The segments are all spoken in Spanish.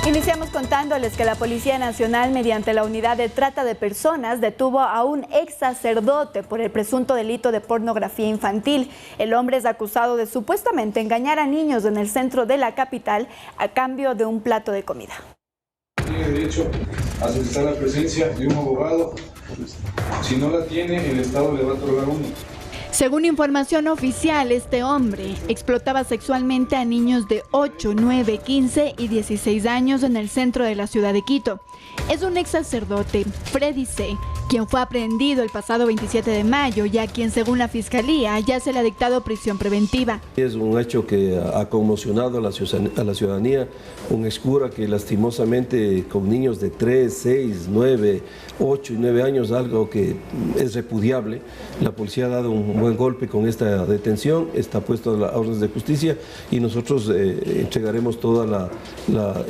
Iniciamos contándoles que la Policía Nacional, mediante la Unidad de Trata de Personas, detuvo a un ex sacerdote por el presunto delito de pornografía infantil. El hombre es acusado de supuestamente engañar a niños en el centro de la capital a cambio de un plato de comida. Tiene derecho a solicitar la presencia de un abogado. Si no la tiene, el Estado le va a otorgar uno. Según información oficial, este hombre explotaba sexualmente a niños de 8, 9, 15 y 16 años en el centro de la ciudad de Quito. Es un ex sacerdote, Freddy C., quien fue aprehendido el pasado 27 de mayo y a quien, según la Fiscalía, ya se le ha dictado prisión preventiva. Es un hecho que ha conmocionado a la ciudadanía, un excura que lastimosamente con niños de 3, 6, 9, 8 y 9 años, algo que es repudiable. La policía ha dado un buen golpe con esta detención, está puesto a las órdenes de justicia y nosotros entregaremos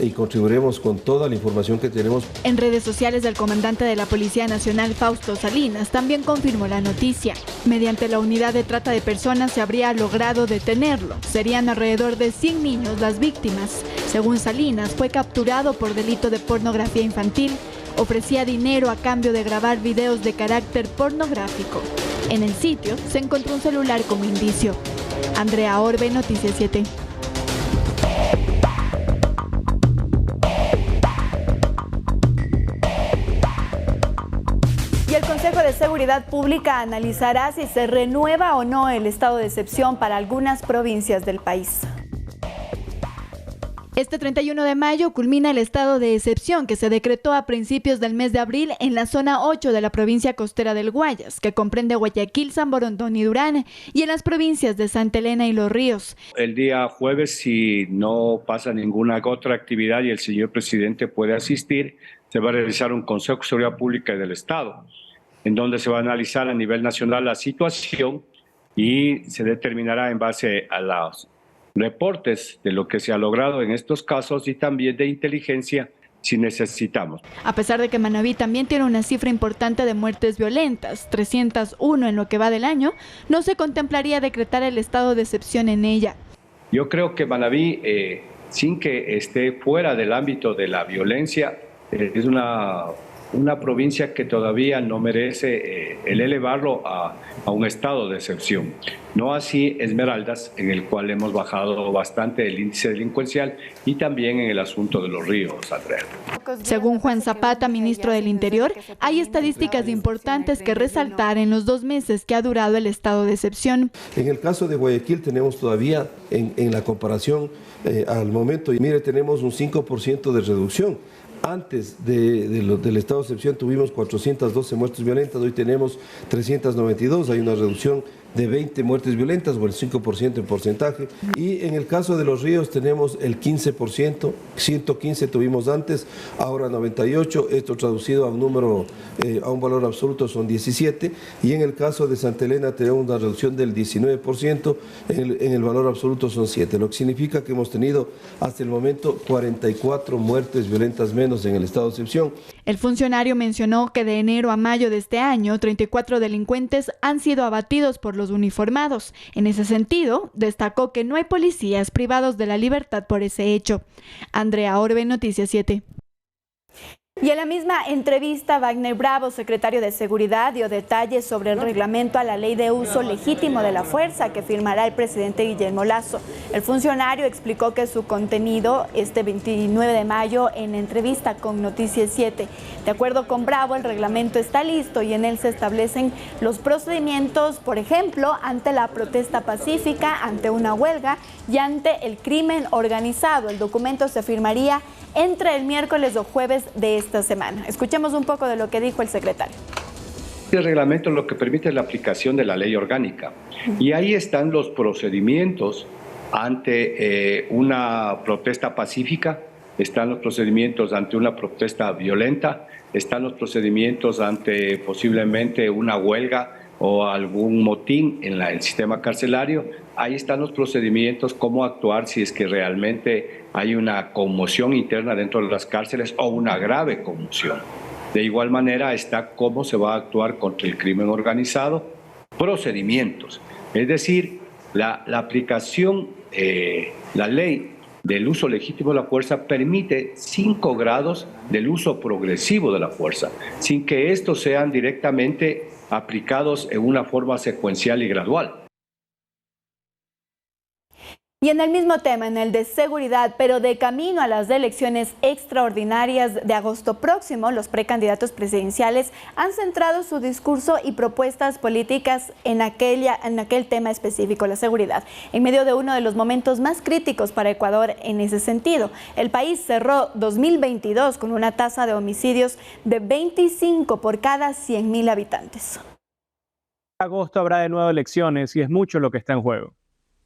y contribuiremos con toda la información que tenemos. En redes sociales, el comandante de la Policía Nacional, Fausto Salinas, también confirmó la noticia. Mediante la Unidad de Trata de Personas se habría logrado detenerlo. Serían alrededor de 100 niños las víctimas. Según Salinas, fue capturado por delito de pornografía infantil. Ofrecía dinero a cambio de grabar videos de carácter pornográfico. En el sitio se encontró un celular como indicio. Andrea Orbe, Noticias 7. El Consejo de Seguridad Pública analizará si se renueva o no el estado de excepción para algunas provincias del país. Este 31 de mayo culmina el estado de excepción que se decretó a principios del mes de abril en la zona 8 de la provincia costera del Guayas, que comprende Guayaquil, San Borondón y Durán, y en las provincias de Santa Elena y Los Ríos. El día jueves, si no pasa ninguna otra actividad y el señor presidente puede asistir, se va a realizar un Consejo de Seguridad Pública del Estado, en donde se va a analizar a nivel nacional la situación y se determinará en base a los reportes de lo que se ha logrado en estos casos y también de inteligencia si necesitamos. A pesar de que Manabí también tiene una cifra importante de muertes violentas, 301 en lo que va del año, no se contemplaría decretar el estado de excepción en ella. Yo creo que Manabí, sin que esté fuera del ámbito de la violencia, es una provincia que todavía no merece el elevarlo a un estado de excepción. No así Esmeraldas, en el cual hemos bajado bastante el índice delincuencial y también en el asunto de Los Ríos, Andrea. Según Juan Zapata, ministro del Interior, hay estadísticas importantes que resaltar en los 2 meses que ha durado el estado de excepción. En el caso de Guayaquil tenemos todavía, en la comparación al momento, mire, tenemos un 5% de reducción. Antes del estado de excepción tuvimos 412 muertes violentas, hoy tenemos 392, hay una reducción de 20 muertes violentas, o el 5% en porcentaje. Y en el caso de Los Ríos tenemos el 15%, 115 tuvimos antes, ahora 98, esto traducido a un número, a un valor absoluto son 17, y en el caso de Santa Elena tenemos una reducción del 19%, en el valor absoluto son 7, lo que significa que hemos tenido hasta el momento 44 muertes violentas menos en el estado de excepción. El funcionario mencionó que de enero a mayo de este año, 34 delincuentes han sido abatidos por los uniformados. En ese sentido, destacó que no hay policías privados de la libertad por ese hecho. Andrea Orbe, Noticias 7. Y en la misma entrevista, Wagner Bravo, secretario de Seguridad, dio detalles sobre el reglamento a la ley de uso legítimo de la fuerza que firmará el presidente Guillermo Lasso. El funcionario explicó que su contenido este 29 de mayo en entrevista con Noticias 7. De acuerdo con Bravo, el reglamento está listo y en él se establecen los procedimientos, por ejemplo, ante la protesta pacífica, ante una huelga y ante el crimen organizado. El documento se firmaría entre el miércoles o jueves de esta semana. Escuchemos un poco de lo que dijo el secretario. El reglamento lo que permite es la aplicación de la ley orgánica y ahí están los procedimientos ante una protesta pacífica, están los procedimientos ante una protesta violenta, están los procedimientos ante posiblemente una huelga o algún motín en el sistema carcelario. Ahí están los procedimientos, cómo actuar si es que realmente hay una conmoción interna dentro de las cárceles o una grave conmoción. De igual manera está cómo se va a actuar contra el crimen organizado, procedimientos. Es decir, la aplicación, la ley del uso legítimo de la fuerza permite 5 grados del uso progresivo de la fuerza, sin que estos sean directamente aplicados en una forma secuencial y gradual. Y en el mismo tema, en el de seguridad, pero de camino a las elecciones extraordinarias de agosto próximo, los precandidatos presidenciales han centrado su discurso y propuestas políticas en aquel tema específico, la seguridad, en medio de uno de los momentos más críticos para Ecuador en ese sentido. El país cerró 2022 con una tasa de homicidios de 25 por cada 100.000 habitantes. En agosto habrá de nuevo elecciones y es mucho lo que está en juego.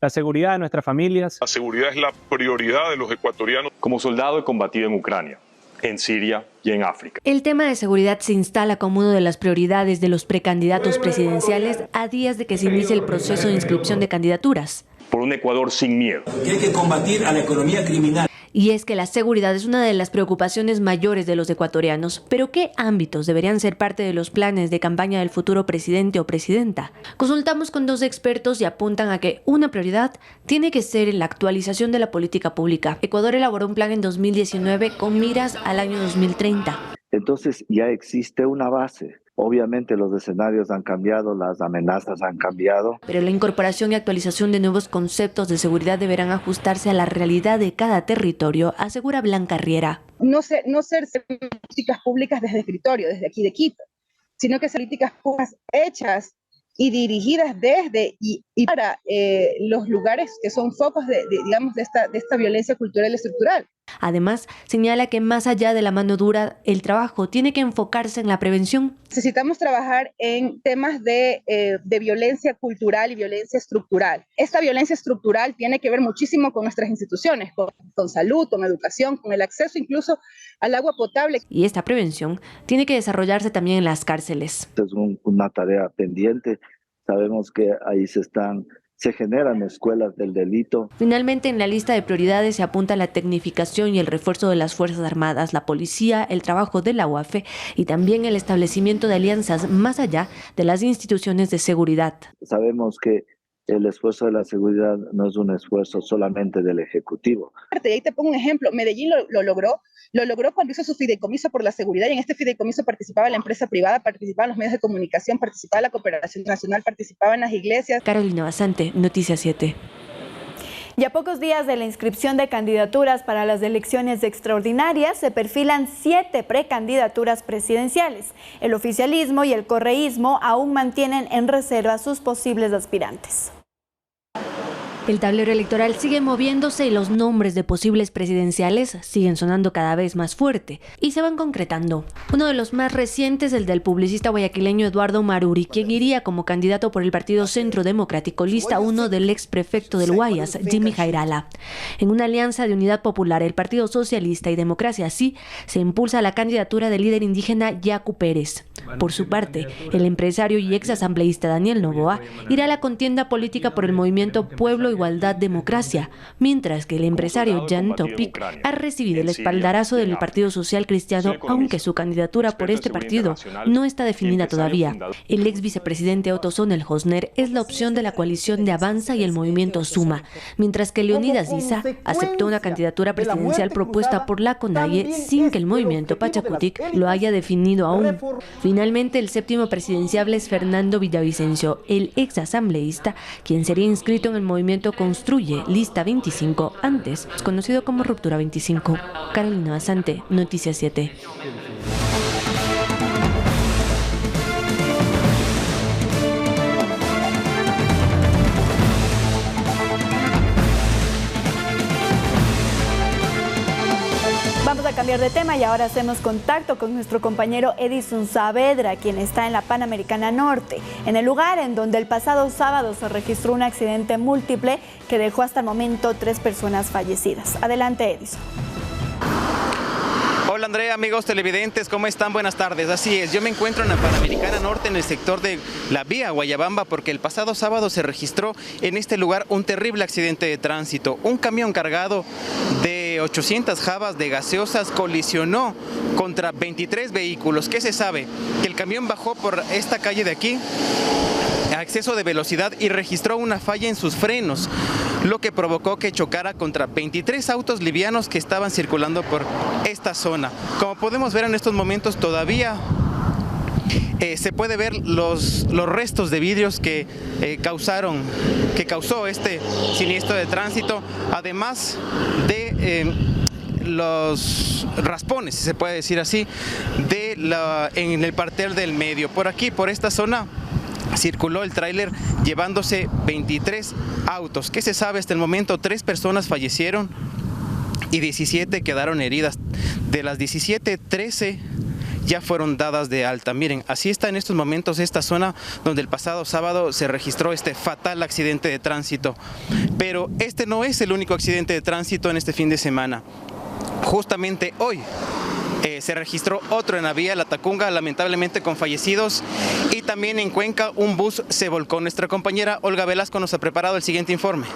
La seguridad de nuestras familias. La seguridad es la prioridad de los ecuatorianos. Como soldado he combatido en Ucrania, en Siria y en África. El tema de seguridad se instala como una de las prioridades de los precandidatos presidenciales a días de que se inicie el proceso de inscripción de candidaturas. Por un Ecuador sin miedo. Hay que combatir a la economía criminal. Y es que la seguridad es una de las preocupaciones mayores de los ecuatorianos. ¿Pero qué ámbitos deberían ser parte de los planes de campaña del futuro presidente o presidenta? Consultamos con 2 expertos y apuntan a que una prioridad tiene que ser la actualización de la política pública. Ecuador elaboró un plan en 2019 con miras al año 2030. Entonces ya existe una base. Obviamente los escenarios han cambiado, las amenazas han cambiado. Pero la incorporación y actualización de nuevos conceptos de seguridad deberán ajustarse a la realidad de cada territorio, asegura Blanca Riera. No ser políticas públicas desde escritorio, desde aquí de Quito, sino que ser políticas públicas hechas y dirigidas desde y para los lugares que son focos de esta violencia cultural y estructural. Además, señala que más allá de la mano dura, el trabajo tiene que enfocarse en la prevención. Necesitamos trabajar en temas de violencia cultural y violencia estructural. Esta violencia estructural tiene que ver muchísimo con nuestras instituciones, con salud, con educación, con el acceso incluso al agua potable. Y esta prevención tiene que desarrollarse también en las cárceles. Es una tarea pendiente. Sabemos que ahí se generan escuelas del delito. Finalmente, en la lista de prioridades se apunta la tecnificación y el refuerzo de las Fuerzas Armadas, la policía, el trabajo de la UAFE y también el establecimiento de alianzas más allá de las instituciones de seguridad. Sabemos que el esfuerzo de la seguridad no es un esfuerzo solamente del Ejecutivo. Y ahí te pongo un ejemplo. Medellín lo logró cuando hizo su fideicomiso por la seguridad, y en este fideicomiso participaba la empresa privada, participaban los medios de comunicación, participaba la cooperación internacional, participaban las iglesias. Carolina Basante, Noticias 7. Y a pocos días de la inscripción de candidaturas para las elecciones extraordinarias, se perfilan 7 precandidaturas presidenciales. El oficialismo y el correísmo aún mantienen en reserva sus posibles aspirantes. El tablero electoral sigue moviéndose y los nombres de posibles presidenciales siguen sonando cada vez más fuerte y se van concretando. Uno de los más recientes, el del publicista guayaquileño Eduardo Maruri, quien iría como candidato por el Partido Centro Democrático, lista 1 del ex prefecto del Guayas, Jimmy Jairala. En una alianza de Unidad Popular, el Partido Socialista y Democracia Sí, se impulsa la candidatura del líder indígena Yacu Pérez. Por su parte, el empresario y ex asambleísta Daniel Noboa irá a la contienda política por el movimiento Pueblo, Igualdad, Democracia, mientras que el empresario Jan Topic ha recibido el espaldarazo del Partido Social Cristiano, aunque su candidatura por este partido no está definida todavía. El ex vicepresidente Otto Sonel Hosner es la opción de la coalición de Avanza y el movimiento Suma, mientras que Leonidas Issa aceptó una candidatura presidencial propuesta por la CONAIE sin que el movimiento Pachacutic lo haya definido aún. Finalmente, el séptimo presidenciable es Fernando Villavicencio, el ex asambleísta, quien sería inscrito en el movimiento Construye, Lista 25, antes conocido como Ruptura 25. Carolina Basante, Noticias 7. Vamos a cambiar de tema y ahora hacemos contacto con nuestro compañero Edison Saavedra, quien está en la Panamericana Norte, en el lugar en donde el pasado sábado se registró un accidente múltiple que dejó hasta el momento 3 personas fallecidas. Adelante, Edison. Hola Andrea, amigos televidentes, ¿cómo están? Buenas tardes. Así es, yo me encuentro en la Panamericana Norte, en el sector de la vía Guayabamba, porque el pasado sábado se registró en este lugar un terrible accidente de tránsito. Un camión cargado de 800 jabas de gaseosas colisionó contra 23 vehículos. ¿Qué se sabe? Que el camión bajó por esta calle de aquí, a exceso de velocidad y registró una falla en sus frenos, lo que provocó que chocara contra 23 autos livianos que estaban circulando por esta zona. Como podemos ver en estos momentos todavía se puede ver los restos de vidrios que causó este siniestro de tránsito, además de los raspones, si se puede decir así, en el partel del medio. Por aquí, por esta zona, circuló el tráiler llevándose 23 autos. ¿Qué se sabe hasta el momento? 3 personas fallecieron y 17 quedaron heridas. De las 17, 13 ya fueron dadas de alta. Miren, así está en estos momentos esta zona donde el pasado sábado se registró este fatal accidente de tránsito. Pero este no es el único accidente de tránsito en este fin de semana. Justamente hoy se registró otro en la vía La Tacunga, lamentablemente con fallecidos, y también en Cuenca un bus se volcó. Nuestra compañera Olga Velasco nos ha preparado el siguiente informe.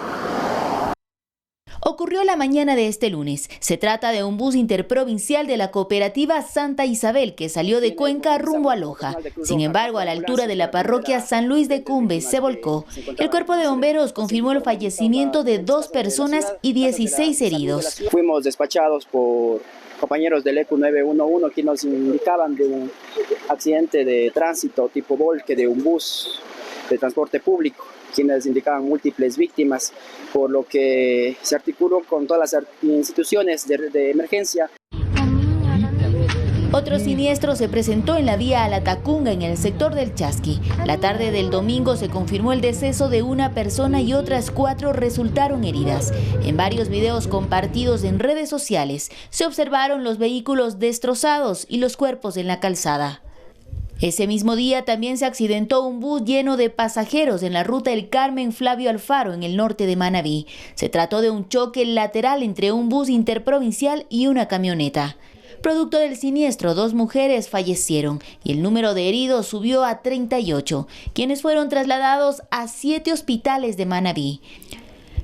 Ocurrió la mañana de este lunes. Se trata de un bus interprovincial de la cooperativa Santa Isabel que salió de Cuenca rumbo a Loja. Sin embargo, a la altura de la parroquia San Luis de Cumbes se volcó. El cuerpo de bomberos confirmó el fallecimiento de 2 personas y 16 heridos. Fuimos despachados por compañeros del ECU 911 que nos indicaban de un accidente de tránsito tipo volque de un bus de transporte público, quienes indicaban múltiples víctimas, por lo que se articuló con todas las instituciones de emergencia. Otro siniestro se presentó en la vía a La Tacunga, en el sector del Chasqui. La tarde del domingo se confirmó el deceso de una persona y otras 4 resultaron heridas. En varios videos compartidos en redes sociales se observaron los vehículos destrozados y los cuerpos en la calzada. Ese mismo día también se accidentó un bus lleno de pasajeros en la ruta El Carmen Flavio Alfaro, en el norte de Manabí. Se trató de un choque lateral entre un bus interprovincial y una camioneta. Producto del siniestro, 2 mujeres fallecieron y el número de heridos subió a 38, quienes fueron trasladados a 7 hospitales de Manabí.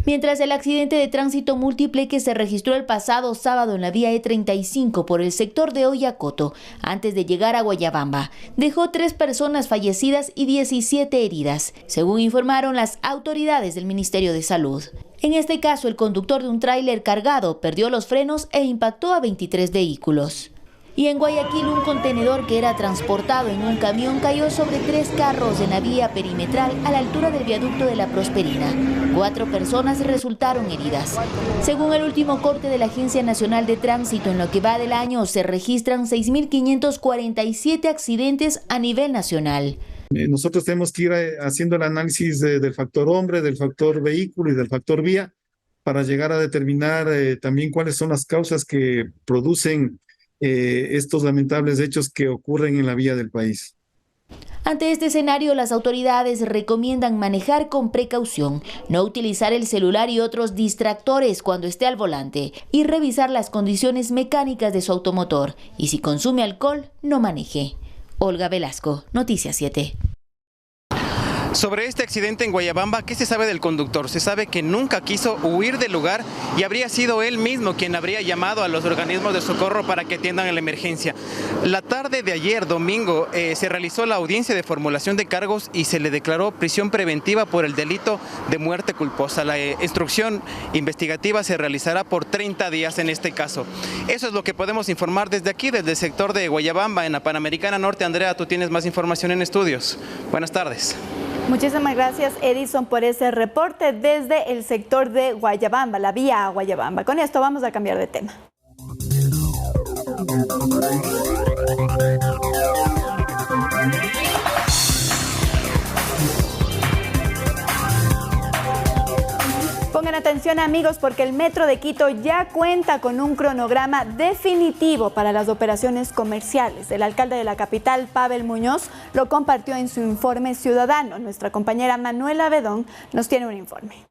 Mientras el accidente de tránsito múltiple que se registró el pasado sábado en la vía E35 por el sector de Oyacoto, antes de llegar a Guayabamba, dejó 3 personas fallecidas y 17 heridas, según informaron las autoridades del Ministerio de Salud. En este caso, el conductor de un tráiler cargado perdió los frenos e impactó a 23 vehículos. Y en Guayaquil, un contenedor que era transportado en un camión cayó sobre 3 carros en la vía perimetral a la altura del viaducto de La Prosperina. 4 personas resultaron heridas. Según el último corte de la Agencia Nacional de Tránsito, en lo que va del año se registran 6.547 accidentes a nivel nacional. Nosotros tenemos que ir haciendo el análisis del factor hombre, del factor vehículo y del factor vía para llegar a determinar también cuáles son las causas que producen estos lamentables hechos que ocurren en la vía del país. Ante este escenario, las autoridades recomiendan manejar con precaución, no utilizar el celular y otros distractores cuando esté al volante y revisar las condiciones mecánicas de su automotor. Y si consume alcohol, no maneje. Olga Velasco, Noticias 7. Sobre este accidente en Guayabamba, ¿qué se sabe del conductor? Se sabe que nunca quiso huir del lugar y habría sido él mismo quien habría llamado a los organismos de socorro para que atiendan la emergencia. La tarde de ayer, domingo, se realizó la audiencia de formulación de cargos y se le declaró prisión preventiva por el delito de muerte culposa. La instrucción investigativa se realizará por 30 días en este caso. Eso es lo que podemos informar desde aquí, desde el sector de Guayabamba, en la Panamericana Norte. Andrea, tú tienes más información en estudios. Buenas tardes. Muchísimas gracias, Edison, por ese reporte desde el sector de Guayabamba, la vía a Guayabamba. Con esto vamos a cambiar de tema. Pongan atención, amigos, porque el Metro de Quito ya cuenta con un cronograma definitivo para las operaciones comerciales. El alcalde de la capital, Pavel Muñoz, lo compartió en su informe ciudadano. Nuestra compañera Manuela Bedón nos tiene un informe.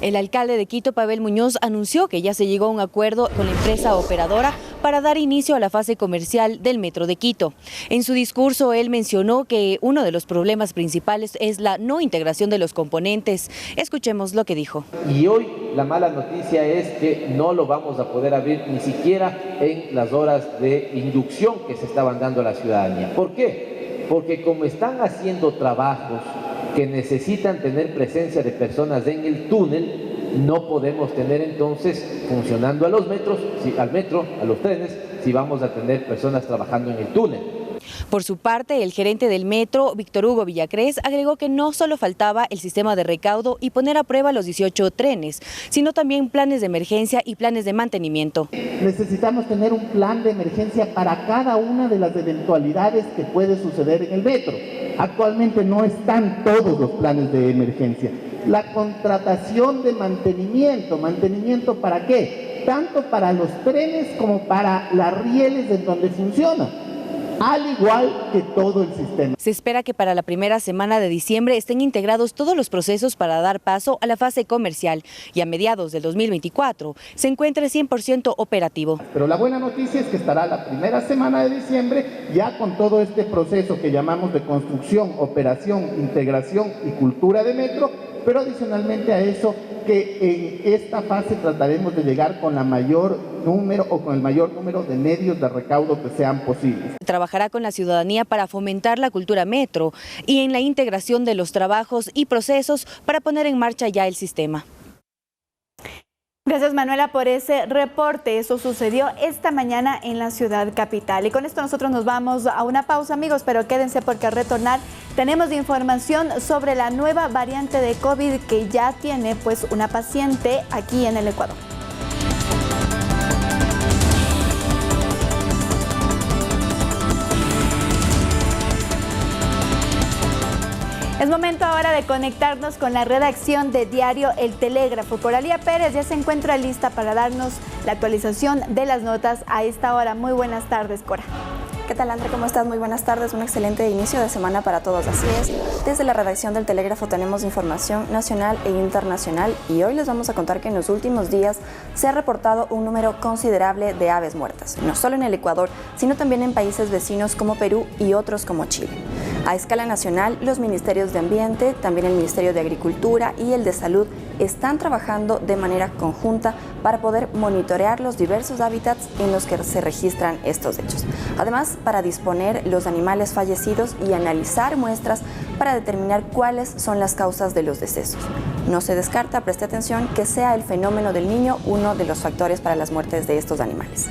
El alcalde de Quito, Pavel Muñoz, anunció que ya se llegó a un acuerdo con la empresa operadora para dar inicio a la fase comercial del Metro de Quito. En su discurso, él mencionó que uno de los problemas principales es la no integración de los componentes. Escuchemos lo que dijo. Y hoy la mala noticia es que no lo vamos a poder abrir ni siquiera en las horas de inducción que se estaban dando a la ciudadanía. ¿Por qué? Porque como están haciendo trabajos que necesitan tener presencia de personas en el túnel, no podemos tener entonces funcionando a los metros, a los trenes, si vamos a tener personas trabajando en el túnel. Por su parte, el gerente del metro, Víctor Hugo Villacrés, agregó que no solo faltaba el sistema de recaudo y poner a prueba los 18 trenes, sino también planes de emergencia y planes de mantenimiento. Necesitamos tener un plan de emergencia para cada una de las eventualidades que puede suceder en el metro. Actualmente no están todos los planes de emergencia. La contratación de mantenimiento, ¿mantenimiento para qué? Tanto para los trenes como para las rieles en donde funciona, al igual que todo el sistema. Se espera que para la primera semana de diciembre estén integrados todos los procesos para dar paso a la fase comercial y a mediados del 2024 se encuentre 100% operativo. Pero la buena noticia es que estará la primera semana de diciembre ya con todo este proceso que llamamos de construcción, operación, integración y cultura de metro, pero adicionalmente a eso que en esta fase trataremos de llegar con el mayor número de medios de recaudo que sean posibles. Trabajará con la ciudadanía para fomentar la cultura metro y en la integración de los trabajos y procesos para poner en marcha ya el sistema. Gracias, Manuela, por ese reporte. Eso sucedió esta mañana en la ciudad capital. Y con esto nosotros nos vamos a una pausa, amigos, pero quédense porque al retornar tenemos información sobre la nueva variante de COVID que ya tiene pues una paciente aquí en el Ecuador. Es momento ahora de conectarnos con la redacción de Diario El Telégrafo. Coralía Pérez ya se encuentra lista para darnos la actualización de las notas a esta hora. Muy buenas tardes, Cora. ¿Qué tal, André? ¿Cómo estás? Muy buenas tardes. Un excelente inicio de semana para todos. Así es. Desde la redacción del Telégrafo tenemos información nacional e internacional y hoy les vamos a contar que en los últimos días se ha reportado un número considerable de aves muertas, no solo en el Ecuador, sino también en países vecinos como Perú y otros como Chile. A escala nacional, los ministerios de Ambiente, también el Ministerio de Agricultura y el de Salud están trabajando de manera conjunta para poder monitorear los diversos hábitats en los que se registran estos hechos. Además, para disponer los animales fallecidos y analizar muestras para determinar cuáles son las causas de los decesos. No se descarta, preste atención, que sea el fenómeno del Niño uno de los factores para las muertes de estos animales.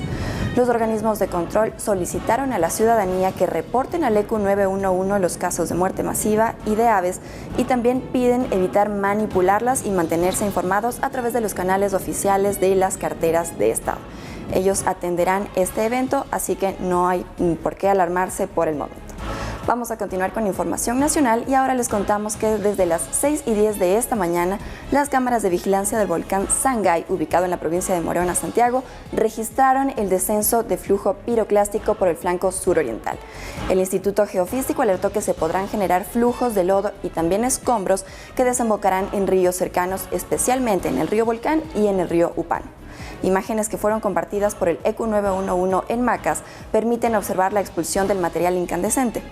Los organismos de control solicitaron a la ciudadanía que reporten al ECU 911 los casos de muerte masiva y de aves y también piden evitar manipularlas y mantenerse informados a través de los canales oficiales de las carteras de Estado. Ellos atenderán este evento, así que no hay por qué alarmarse por el momento. Vamos a continuar con información nacional y ahora les contamos que desde las 6:10 de esta mañana, las cámaras de vigilancia del volcán Sangay, ubicado en la provincia de Morona, Santiago, registraron el descenso de flujo piroclástico por el flanco suroriental. El Instituto Geofísico alertó que se podrán generar flujos de lodo y también escombros que desembocarán en ríos cercanos, especialmente en el río Volcán y en el río Upano. Imágenes que fueron compartidas por el ECU 911 en Macas permiten observar la expulsión del material incandescente.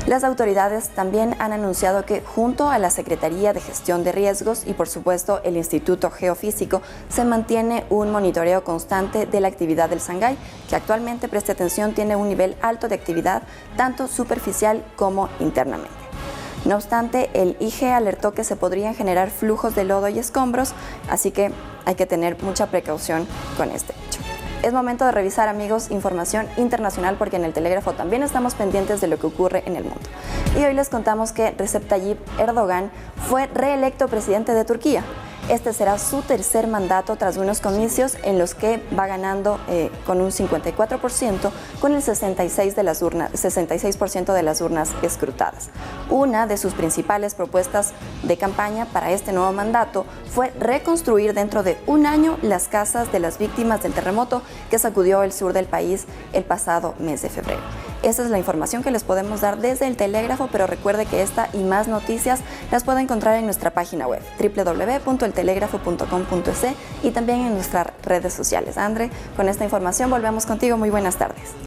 Las autoridades también han anunciado que junto a la Secretaría de Gestión de Riesgos y por supuesto el Instituto Geofísico se mantiene un monitoreo constante de la actividad del Sangay, que actualmente, preste atención, tiene un nivel alto de actividad tanto superficial como internamente. No obstante, el IG alertó que se podrían generar flujos de lodo y escombros, así que hay que tener mucha precaución con este hecho. Es momento de revisar, amigos, información internacional porque en el Telégrafo también estamos pendientes de lo que ocurre en el mundo. Y hoy les contamos que Recep Tayyip Erdogan fue reelecto presidente de Turquía. Este será su tercer mandato tras unos comicios en los que va ganando con un 54% con el 66% de las urnas escrutadas. Una de sus principales propuestas de campaña para este nuevo mandato fue reconstruir dentro de un año las casas de las víctimas del terremoto que sacudió el sur del país el pasado mes de febrero. Esa es la información que les podemos dar desde el Telégrafo, pero recuerde que esta y más noticias las puede encontrar en nuestra página web www.eltelegrafo.com.es y también en nuestras redes sociales. André, con esta información volvemos contigo. Muy buenas tardes.